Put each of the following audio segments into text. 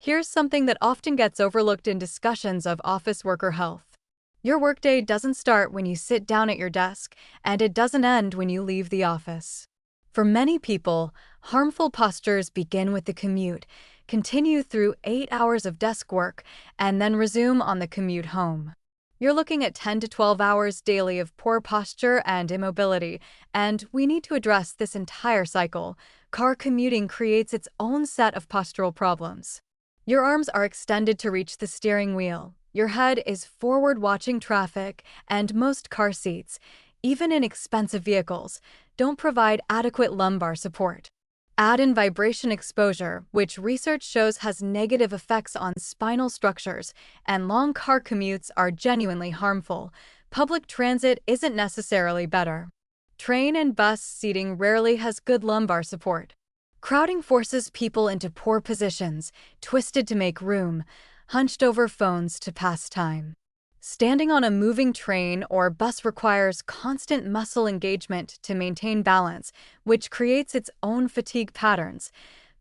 Here's something that often gets overlooked in discussions of office worker health. Your workday doesn't start when you sit down at your desk, and it doesn't end when you leave the office. For many people, harmful postures begin with the commute, continue through 8 hours of desk work, and then resume on the commute home. You're looking at 10 to 12 hours daily of poor posture and immobility, and we need to address this entire cycle. Car commuting creates its own set of postural problems. Your arms are extended to reach the steering wheel. Your head is forward watching traffic, and most car seats, even in expensive vehicles, don't provide adequate lumbar support. Add in vibration exposure, which research shows has negative effects on spinal structures, and long car commutes are genuinely harmful. Public transit isn't necessarily better. Train and bus seating rarely has good lumbar support. Crowding forces people into poor positions, twisted to make room, hunched over phones to pass time. Standing on a moving train or bus requires constant muscle engagement to maintain balance, which creates its own fatigue patterns.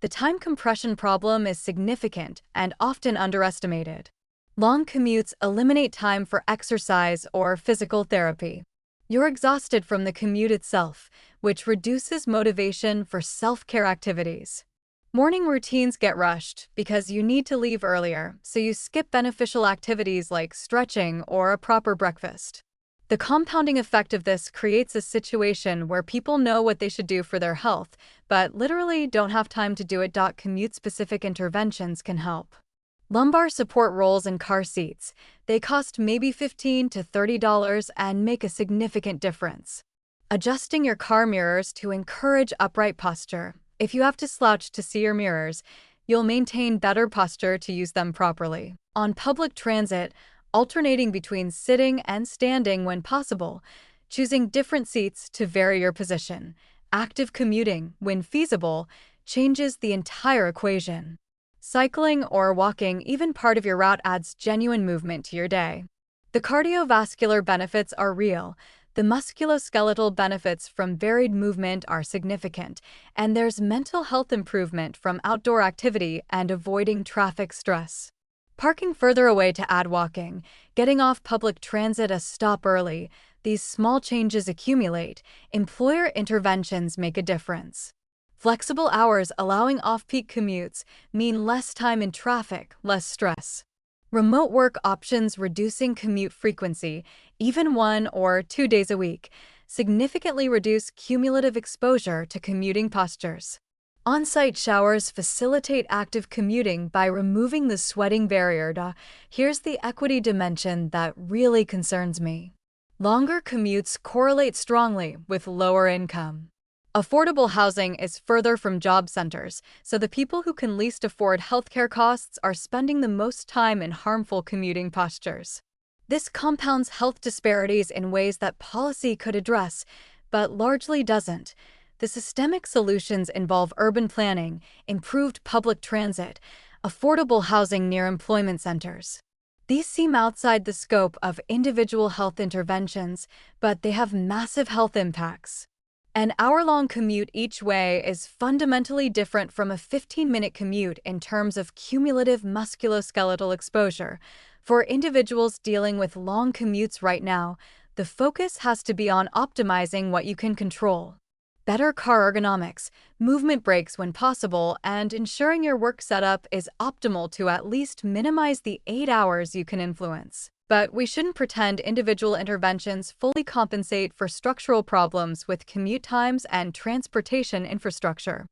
The time compression problem is significant and often underestimated. Long commutes eliminate time for exercise or physical therapy. You're exhausted from the commute itself, which reduces motivation for self-care activities. Morning routines get rushed because you need to leave earlier, so you skip beneficial activities like stretching or a proper breakfast. The compounding effect of this creates a situation where people know what they should do for their health, but literally don't have time to do it. Commute-specific interventions can help. Lumbar support rolls in car seats. They cost maybe $15 to $30 and make a significant difference. Adjusting your car mirrors to encourage upright posture. If you have to slouch to see your mirrors, you'll maintain better posture to use them properly. On public transit, alternating between sitting and standing when possible, choosing different seats to vary your position. Active commuting, when feasible, changes the entire equation. Cycling or walking even part of your route adds genuine movement to your day. The cardiovascular benefits are real. The musculoskeletal benefits from varied movement are significant, and there's mental health improvement from outdoor activity and avoiding traffic stress. Parking further away to add walking, getting off public transit a stop early, these small changes accumulate. Employer interventions make a difference. Flexible hours allowing off-peak commutes mean less time in traffic, less stress. Remote work options reducing commute frequency, even 1 or 2 days a week, significantly reduce cumulative exposure to commuting postures. On-site showers facilitate active commuting by removing the sweating barrier. Here's the equity dimension that really concerns me. Longer commutes correlate strongly with lower income. Affordable housing is further from job centers, so the people who can least afford healthcare costs are spending the most time in harmful commuting postures. This compounds health disparities in ways that policy could address, but largely doesn't. The systemic solutions involve urban planning, improved public transit, affordable housing near employment centers. These seem outside the scope of individual health interventions, but they have massive health impacts. An hour-long commute each way is fundamentally different from a 15-minute commute in terms of cumulative musculoskeletal exposure. For individuals dealing with long commutes right now, the focus has to be on optimizing what you can control. Better car ergonomics, movement breaks when possible, and ensuring your work setup is optimal to at least minimize the 8 hours you can influence. But we shouldn't pretend individual interventions fully compensate for structural problems with commute times and transportation infrastructure.